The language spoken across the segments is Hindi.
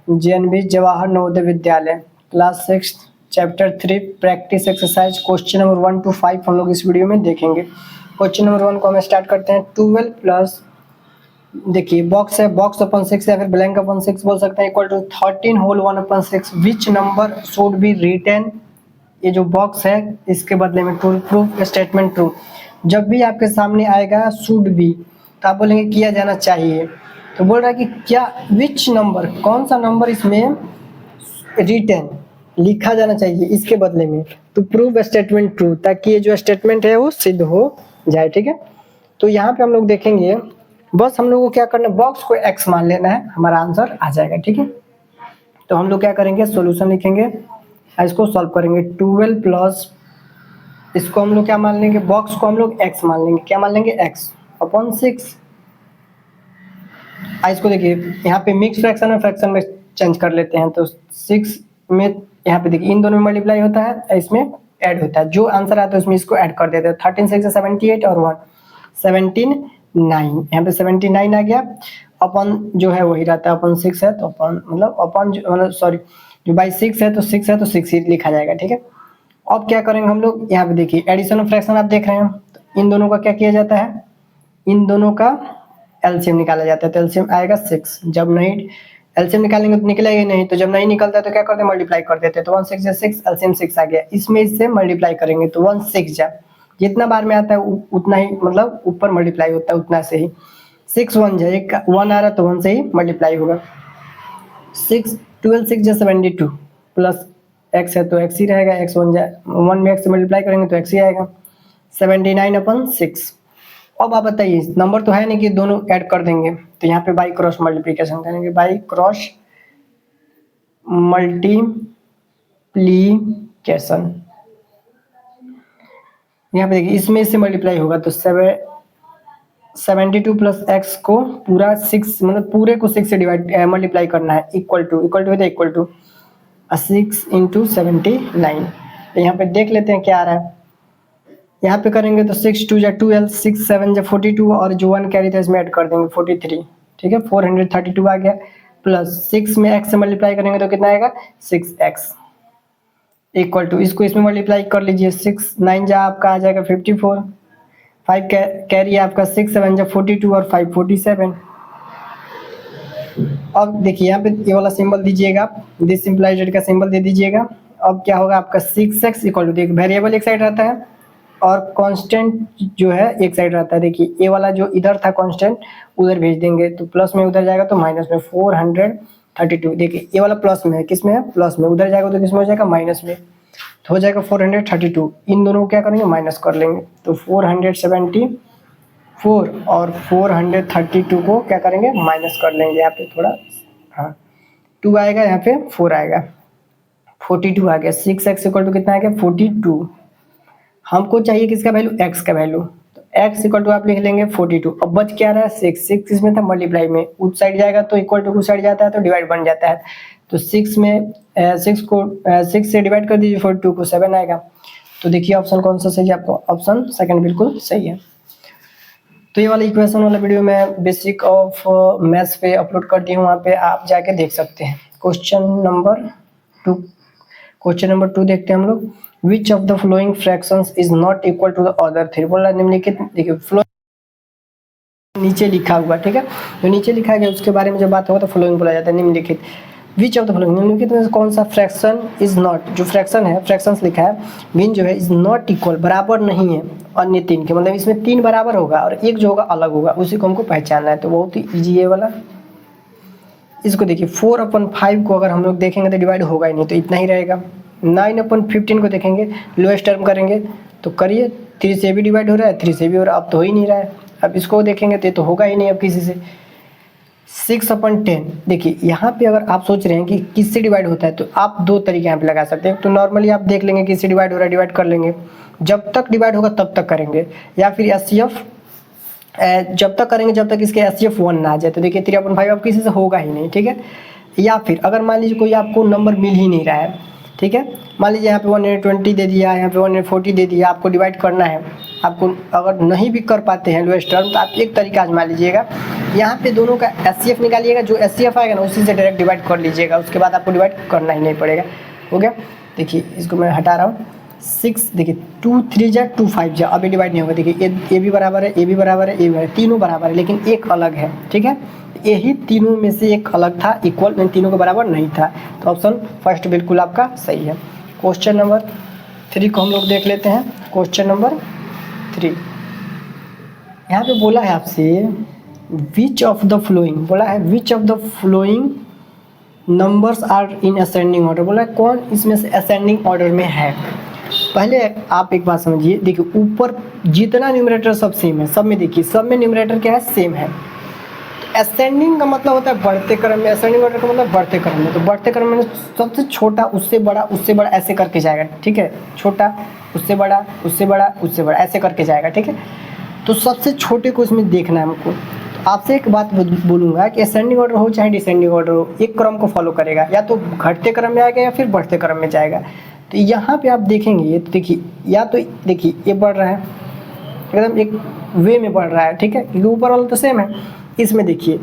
JNV Jawahar Navodaya Vidyalaya class 6 chapter 3 practice exercise question number 1 to 5 हम लोग इस वीडियो में देखेंगे। क्वेश्चन नंबर 1 को हम स्टार्ट करते हैं। 12 प्लस, देखिए बॉक्स है, बॉक्स अपन 6 या फिर ब्लैंक अपन 6 बोल सकते हैं, equal to 13 whole 1 upon 6 which number should be written. ये जो बॉक्स है इसके बदले में ट्रू प्रूफ स्टेटमेंट ट्रू। जब भी आपके सामने आएगा शुड बी तो आप बोलेंगे किया जाना चाहिए। तो बोल रहा है कि क्या विच नंबर, कौन सा नंबर इसमें रिटन लिखा जाना चाहिए इसके बदले में, तो प्रूव स्टेटमेंट ट्रू, ताकि ये जो स्टेटमेंट है वो सिद्ध हो जाए। ठीक है, तो यहाँ पे हम लोग देखेंगे, बस हम लोग को क्या करना है, बॉक्स को x मान लेना है, हमारा आंसर आ जाएगा। ठीक है, तो हम लोग क्या करेंगे, सॉल्यूशन लिखेंगे, इसको सॉल्व करेंगे। 12 प्लस, इसको हम लोग क्या मान लेंगे, बॉक्स को हम लोग x मान लेंगे, क्या मान लेंगे, x अपॉन 6। इसको देखिए यहाँ पे मिक्स फ्रैक्शन में फ्रैक्शन में चेंज कर लेते हैं, तो 6 में यहाँ पे देखिए इन दोनों में मल्टीप्लाई होता है, इसमें ऐड होता है, जो आंसर आता है उसमें इसको ऐड कर देते हैं। 13 6 78 और 1 79, यहाँ पे 79 आ गया। अपन जो है वही रहता है, अपन 6 है तो अपन मतलब सॉरी जो बाई 6 है तो 6 है तो 6 ही लिखा जाएगा। ठीक है, अब क्या करेंगे हम लोग, यहाँ पे देखिए एडिशन और फ्रैक्शन आप देख रहे हैं, तो इन दोनों का क्या किया जाता है, इन दोनों का एलसीएम निकाला जाता है। तो एलसीएम आएगा 6, जब नहीं एलसीएम निकालेंगे तो निकलेगा ही नहीं, तो जब नहीं निकलता है तो क्या करते हैं, मल्टीप्लाई कर देते हैं। तो 1 6 6 एलसीएम 6 आ गया, इसमें इससे मल्टीप्लाई करेंगे तो 1 6 जा, जितना बार में आता है उतना ही मतलब ऊपर मल्टीप्लाई होता है उतना से ही। 6 1 जा, एक 1 आ रहा तो 1 से ही मल्टीप्लाई होगा। 6 12 6 जा 72 प्लस x है तो x ही रहेगा, x 1 जा 1 में x से मल्टीप्लाई करेंगे तो x ही आएगा, 79 अपन 6। अब आप बताइए, नंबर तो है नहीं कि दोनों ऐड कर देंगे, तो यहाँ पे बाई क्रॉस मल्टीप्लिकेशन करेंगे, बाई क्रॉस मल्टीप्लिकेशन। यहाँ पे देखिए इसमें से मल्टीप्लाई होगा तो 72 प्लस एक्स को पूरा 6 मतलब पूरे को 6 से डिवाइड मल्टीप्लाई करना है, equal to equal to 6 into 79। तो यहाँ पे देख लेते हैं क्या आ रहा है। यहाँ पे करेंगे तो 6 2 जा 12, 6 7 जा 42 और जो 1 कैरी था इसमें ऐड कर देंगे 43। ठीक है, 432 आ गया, प्लस 6 में x से मल्टीप्लाई करेंगे तो कितना आएगा, 6x इक्वल टू, इसको इसमें मल्टीप्लाई कर लीजिए, 6 9 जा आपका आ जाएगा 54, 5 कैरी आपका 6 7 जा 42 और 5 47। अब देखिए यहाँ पे ये वाला सिंबल दीजिएगा, दिस सिंपलाइज्ड का सिंबल दे दीजिएगा। अब क्या होगा आपका 6x इक्वल टू, देखिए वेरिएबल एक साइड रहता है और कांस्टेंट जो है एक साइड रहता है। देखिए ये वाला जो इधर था कांस्टेंट उधर भेज देंगे तो प्लस में उधर जाएगा तो माइनस में 432। देखिए ये वाला प्लस में है, किस में है, प्लस में, उधर जाएगा तो किस में हो जाएगा, माइनस में, तो हो जाएगा 432। इन दोनों को क्या करेंगे, माइनस कर लेंगे, तो 474 और 432 को क्या करेंगे, माइनस कर लेंगे। यहाँ पे थोड़ा हाँ 2 आएगा, यहाँ पे 4 आएगा, 42 आ गया। 6x इक्वल टू कितना आ गया, 42। हमको चाहिए किसका वैल्यू, x का वैल्यू, तो x इक्वल टू आप लिख लेंगे 42। अब बच क्या रहा है, 6 इसमें था मल्टीप्लाई में, उस साइड जाएगा तो इक्वल टू उस साइड जाता है तो डिवाइड बन जाता है, तो 6 में 6 को 6 से डिवाइड कर दीजिए, 42 को 7 आएगा। तो देखिए ऑप्शन कौन सा सही है, आपको ऑप्शन सेकंड बिल्कुल सही है। तो ये वाला इक्वेशन वाला वीडियो मैं बेसिक ऑफ मैथ्स पे अपलोड कर दी हूँ, वहाँ पे आप जाके देख सकते हैं। क्वेश्चन नंबर 2 देखते हैं हम लोग। Which of the following fractions is not equal to the other three? बोला निम्नलिखित, देखिए फ्लोइंग नीचे लिखा हुआ, ठीक है, जो नीचे लिखा गया उसके बारे में जब बात होगा तो फ्लोइंग बोला जाता है, निम्नलिखित। Which of the following, निम्नलिखित में से कौन सा फ्रैक्शन इज नॉट, जो फ्रैक्शन है, फ्रैक्शंस लिखा है, मीन जो है इज नॉट इक्वल, बराबर नहीं है अन्य 3 के, मतलब इसमें 3 बराबर होगा और एक जो होगा अलग होगा, उसी को हमको पहचानना है। तो बहुत ही ईजी है वाला। इसको देखिए 4/5 को अगर हम लोग देखेंगे तो डिवाइड होगा ही नहीं, तो इतना ही रहेगा। 9/15 को देखेंगे, लोएस्ट टर्म करेंगे तो करिए, 3 से भी डिवाइड हो रहा है, 3 से भी हो रहा है, अब तो हो ही नहीं रहा है। अब इसको देखेंगे तो ये तो होगा ही नहीं अब किसी से। 6/10, देखिए यहाँ पे अगर आप सोच रहे हैं कि किससे डिवाइड होता है तो आप 2 तरीके यहाँ पे लगा सकते हैं। तो नॉर्मली आप देख लेंगे किससे डिवाइड हो रहा है, डिवाइड कर लेंगे, जब तक डिवाइड होगा तब तक करेंगे, या फिर एचसीएफ जब तक करेंगे जब तक इसके एचसीएफ 1 ना आ जाए। तो देखिए 3/5 अब किसी से होगा ही नहीं, ठीक है। या फिर अगर मान लीजिए कोई आपको नंबर मिल ही नहीं रहा है ठीक है। मान लीजिए यहाँ पे 120 दे दिया, यहाँ पे 140 दे दिया, आपको डिवाइड करना है। आपको अगर नहीं भी कर पाते हैं लोएस्ट टर्म तो आप एक तरीका आजमा लीजिएगा, यहाँ पे दोनों का एचसीएफ निकालिएगा, जो एचसीएफ आएगा ना उसी से डायरेक्ट डिवाइड कर लीजिएगा, उसके बाद आपको डिवाइड करना ही नहीं पड़ेगा। हो गया। देखिए इसको मैं हटा रहा हूँ। 6 देखिए 2 3 जा 2 5 जा, अभी डिवाइड नहीं होगा। देखिए ए भी बराबर है, ए भी बराबर है, ए भी बराबर है, तीनों बराबर है, लेकिन एक अलग है। ठीक है, यही तीनों में से एक अलग था, इक्वल तीनों के बराबर नहीं था। तो ऑप्शन फर्स्ट बिल्कुल आपका सही है। क्वेश्चन नंबर 3 को हम लोग देख लेते हैं। क्वेश्चन नंबर 3 यहाँ पे बोला है आपसे विच ऑफ द फ्लोइंग, बोला है which of the following numbers are in ascending order, बोला है कौन इसमें से असेंडिंग ऑर्डर में है। पहले आप एक बात समझिए, देखिए ऊपर जितना न्यूमरेटर सब सेम है, सब में देखिए सब में न्यूमरेटर क्या है, सेम है। असेंडिंग का मतलब होता है बढ़ते क्रम में, असेंडिंग ऑर्डर का मतलब बढ़ते क्रम में। तो बढ़ते क्रम में सबसे छोटा उससे बड़ा, उससे बड़ा ऐसे करके जाएगा। ठीक है, छोटा उससे बड़ा, उससे बड़ा, उससे बड़ा, ऐसे करके जाएगा। ठीक है, तो सबसे छोटे को इसमें देखना है हमको। तो आपसे एक बात बोलूँगा कि असेंडिंग ऑर्डर हो चाहे डिसेंडिंग ऑर्डर हो, एक क्रम को फॉलो करेगा, या तो घटते क्रम में आएगा या फिर बढ़ते क्रम में जाएगा। तो यहाँ पे आप देखेंगे, ये तो देखिए, या तो देखिए ये बढ़ रहा है एकदम एक वे में बढ़ रहा है। ठीक है, क्योंकि ऊपर वाला तो सेम है। इसमें देखिए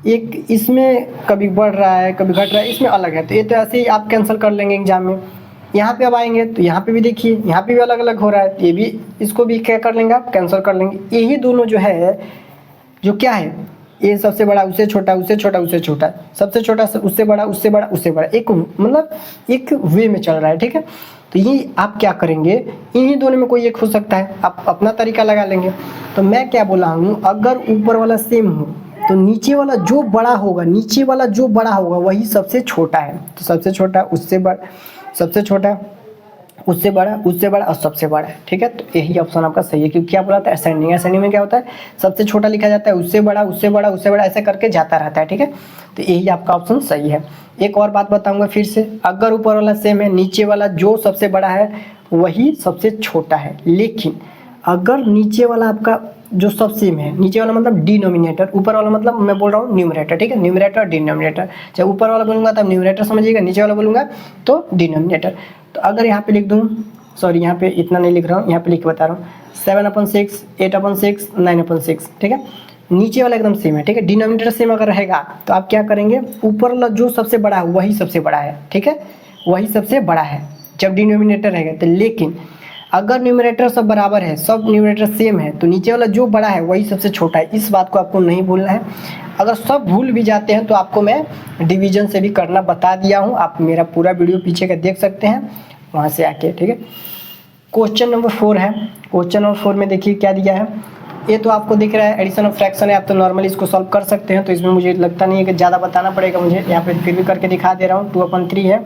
एक इसमें कभी बढ़ रहा है कभी घट रहा है, इसमें अलग है। तो ये तो ऐसे ही आप कैंसिल कर लेंगे एग्जाम में। यहाँ पे अब आएंगे तो यहाँ पे भी देखिए, यहाँ पे भी अलग अलग हो रहा है, ये भी इसको भी क्या कर लेंगे आप, कैंसिल कर लेंगे। यही दोनों जो है, जो क्या है, ये सबसे बड़ा उससे छोटा, उससे छोटा उससे छोटा, सबसे छोटा उससे बड़ा, उससे बड़ा उससे बड़ा, एक मतलब एक वे में चल रहा है। ठीक है, तो ये आप क्या करेंगे, इन्हीं दोनों में कोई एक हो सकता है, आप अपना तरीका लगा लेंगे। तो मैं क्या बोला हूँ, अगर ऊपर वाला सेम हो तो नीचे वाला जो बड़ा होगा, नीचे वाला जो बड़ा होगा वही सबसे छोटा है। तो सबसे छोटा उससे बड़ा, सबसे छोटा उससे बड़ा, उससे बड़ा और सबसे बड़ा है। ठीक है, तो यही ऑप्शन आपका सही है। क्योंकि क्या बोला था, असेंडिंग, असेंडिंग में क्या होता है, सबसे छोटा लिखा जाता है, उससे बड़ा, उससे बड़ा, उससे बड़ा, ऐसे करके जाता रहता है। ठीक है, तो यही आपका ऑप्शन सही है। एक और बात बताऊंगा फिर से, अगर ऊपर वाला सेम है, नीचे वाला जो सबसे बड़ा है वही सबसे छोटा है। लेकिन अगर नीचे वाला आपका जो सब सेम है, नीचे वाला मतलब डिनोमिनेटर, ऊपर वाला मतलब मैं बोल रहा हूँ न्यूमरेटर। ठीक है, न्यूमरेटर और डिनोमिनेटर, चाहे ऊपर वाला बोलूँगा तब न्यूमरेटर समझिएगा, नीचे वाला बोलूँगा तो डिनोमिनेटर। तो अगर यहाँ पे लिख दूँ, सॉरी यहाँ पे इतना नहीं लिख रहा हूँ, यहाँ पे लिख के बता रहा हूँ, 7/6, 8/6, 9/6। ठीक है, नीचे वाला एकदम सेम है। ठीक है, डिनोमिनेटर सेम अगर रहेगा तो आप क्या करेंगे, ऊपर वाला जो सबसे बड़ा है वही सबसे बड़ा है। ठीक है, वही सबसे बड़ा है जब डिनोमिनेटर रहेगा। तो लेकिन अगर न्यूमरेटर सब बराबर है, सब न्यूमरेटर सेम है, तो नीचे वाला जो बड़ा है वही सबसे छोटा है। इस बात को आपको नहीं भूलना है। अगर सब भूल भी जाते हैं तो आपको मैं डिवीजन से भी करना बता दिया हूँ, आप मेरा पूरा वीडियो पीछे का देख सकते हैं वहाँ से आके। ठीक है, क्वेश्चन नंबर 4 है। क्वेश्चन नंबर 4 में देखिए क्या दिया है, ये तो आपको दिख रहा है एडिशन ऑफ फ्रैक्शन है, आप तो नॉर्मली इसको सॉल्व कर सकते हैं। तो इसमें मुझे लगता नहीं है कि ज़्यादा बताना पड़ेगा मुझे, यहाँ पे फिर भी करके दिखा दे रहा हूँ। 2/3 है,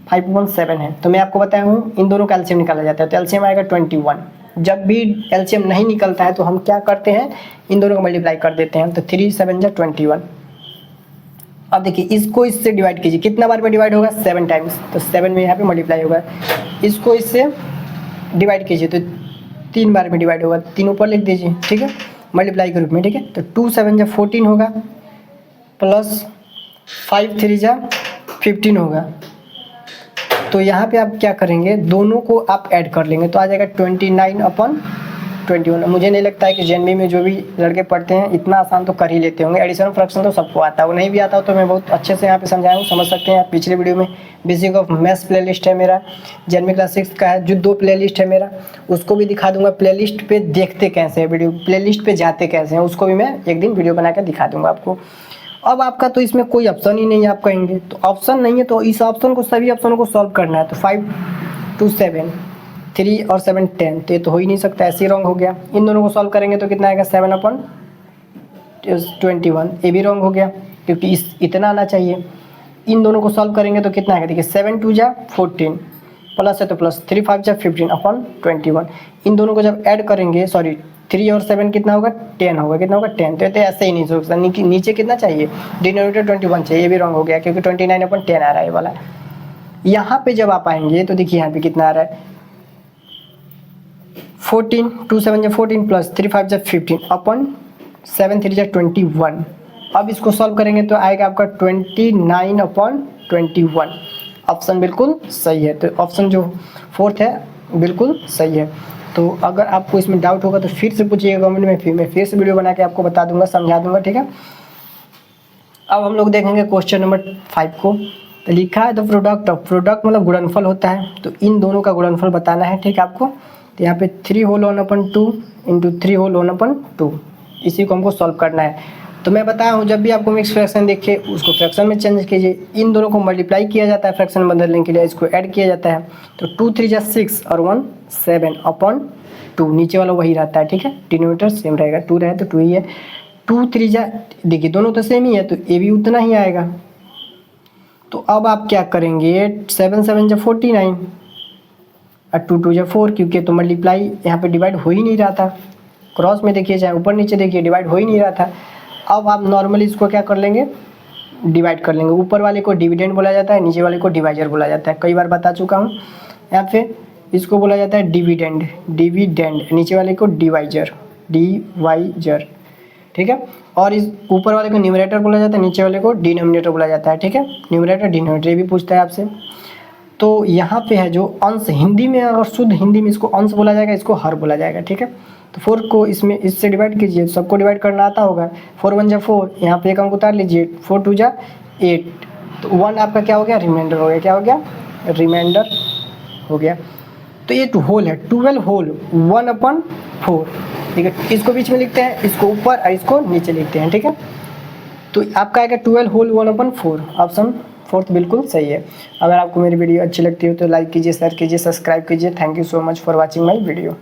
5/7 है। तो मैं आपको बताया हूँ इन दोनों का एलसीएम निकाला जाता है, तो एलसीएम आएगा 21। जब भी एलसीएम नहीं निकलता है तो हम क्या करते हैं, इन दोनों को मल्टीप्लाई कर देते हैं। तो 3 7 जा 21। अब देखिए इसको इससे डिवाइड कीजिए, कितना बार में डिवाइड होगा, 7 टाइम्स, तो 7 में यहाँ पे मल्टीप्लाई होगा। इसको इससे डिवाइड कीजिए तो 3 बार में डिवाइड होगा, 3 ऊपर लिख दीजिए। ठीक है, मल्टीप्लाई के रूप में। ठीक है, तो 2 7 जा 14 होगा, प्लस 5 3 जा 15 होगा। तो यहाँ पे आप क्या करेंगे, दोनों को आप ऐड कर लेंगे तो आ जाएगा 29/21। मुझे नहीं लगता है कि जेएनबी में जो भी लड़के पढ़ते हैं इतना आसान तो कर ही लेते होंगे। एडिशन फ्रैक्शन तो सबको आता है, वो नहीं भी आता हो तो मैं बहुत अच्छे से यहाँ पे समझाया हूँ, समझ सकते हैं आप। पिछले वीडियो में बेसिक ऑफ मैथ्स प्लेलिस्ट है मेरा, जेएनबी क्लास 6 का है, जो 2 प्लेलिस्ट है मेरा, उसको भी दिखा दूंगा। प्लेलिस्ट पे देखते कैसे हैं वीडियो, प्लेलिस्ट पे जाते कैसे हैं, उसको भी मैं एक दिन वीडियो बना कर दिखा दूंगा आपको। अब आपका तो इसमें कोई ऑप्शन ही नहीं है, आप कहेंगे तो ऑप्शन नहीं है, तो इस ऑप्शन को, सभी ऑप्शनों को सॉल्व करना है। तो 5 2 7, 3 और 7 10, तो ये तो हो ही नहीं सकता, ऐसे ही रॉन्ग हो गया। इन दोनों को सॉल्व करेंगे तो कितना आएगा, 7/21। ये भी रॉन्ग हो गया क्योंकि इतना आना चाहिए। इन दोनों को सॉल्व करेंगे तो कितना आएगा, देखिए 7 2 जा 14, प्लस है तो प्लस, 3 5 जा 15/21। इन दोनों को जब ऐड करेंगे, सॉरी 3 और 7 कितना होगा, 10 होगा, कितना होगा 10। तो ऐसे ही नहीं सोच सकता, नीचे कितना चाहिए, डिनोमिनेटर 21 चाहिए, ये भी रॉन्ग हो गया क्योंकि 29/10 आ रहा है ये वाला। यहाँ पे जब आप आएंगे तो देखिए यहाँ पे कितना आ रहा है, 14, 2 7 जा 14 प्लस 3 5 जा 15/7 3 जा 21। अब इसको सॉल्व करेंगे तो आएगा आपका 29/21। ऑप्शन बिल्कुल सही है। तो ऑप्शन जो फोर्थ है बिल्कुल सही है। तो अगर आपको इसमें डाउट होगा तो फिर से पूछिएगा कमेंट में, मैं फिर से वीडियो बना के आपको बता दूंगा, समझा दूंगा, ठीक है। अब हम लोग देखेंगे क्वेश्चन नंबर 5 को। तो लिखा है द प्रोडक्ट ऑफ, प्रोडक्ट मतलब गुणनफल होता है, तो इन दोनों का गुणनफल बताना है, ठीक है आपको। तो यहाँ पे 3 होल 1/2 इंटू 3 होल 1/2, इसी को हमको सॉल्व करना है। तो मैं बताया हूँ जब भी आपको मिक्स फ्रैक्शन देखे उसको फ्रैक्शन में चेंज कीजिए, इन दोनों को मल्टीप्लाई किया जाता है फ्रैक्शन में बदलने के लिए, इसको ऐड किया जाता है। तो 2 3 जा 6 और 1 7/2, नीचे वाला वही रहता है, ठीक है, डिनोमिनेटर सेम रहेगा, 2 रहे तो 2 ही है। 2 3 जा, देखिए दोनों तो सेम ही है तो ए भी उतना ही आएगा। तो अब आप क्या करेंगे, 7 7 जा 49 और 2 2 जा 4, क्योंकि तो मल्टीप्लाई यहाँ पे डिवाइड हो ही नहीं रहा था, क्रॉस में देखिए चाहे ऊपर नीचे देखिए डिवाइड हो ही नहीं रहा था। अब आप नॉर्मली इसको क्या कर लेंगे, डिवाइड कर लेंगे। ऊपर वाले को डिविडेंड बोला जाता है, नीचे वाले को डिवाइजर बोला जाता है, कई बार बता चुका हूँ। यहाँ पे इसको बोला जाता है डिविडेंड, डिविडेंड, नीचे वाले को डिवाइजर, डिवाइजर, ठीक है। और इस ऊपर वाले को न्यूमरेटर बोला जाता है, नीचे वाले को डिनोमिनेटर बोला जाता है, ठीक है। न्यूमरेटर डिनोमिनेटर भी पूछता है आपसे। तो यहाँ पे है जो अंश, हिंदी में अगर शुद्ध हिंदी में इसको अंश बोला जाएगा, इसको हर बोला जाएगा, ठीक है। तो 4 को इसमें इससे डिवाइड कीजिए, सबको डिवाइड करना आता होगा। 4 1 जा 4, यहाँ पे एक अंक उतार लीजिए, 4 2 जा 8, तो 1 आपका क्या हो गया, रिमाइंडर हो गया, क्या हो गया, रिमाइंडर हो गया। तो ये होल है, 12 होल 1/4, ठीक है। इसको बीच में लिखते हैं, इसको ऊपर और इसको नीचे लिखते हैं, ठीक है। तो आपका आएगा 12 होल 1/4, ऑप्शन फोर्थ बिल्कुल सही है। अगर आपको मेरी वीडियो अच्छी लगती हो तो लाइक कीजिए, शेयर कीजिए, सब्सक्राइब कीजिए। Thank you so much for watching my video.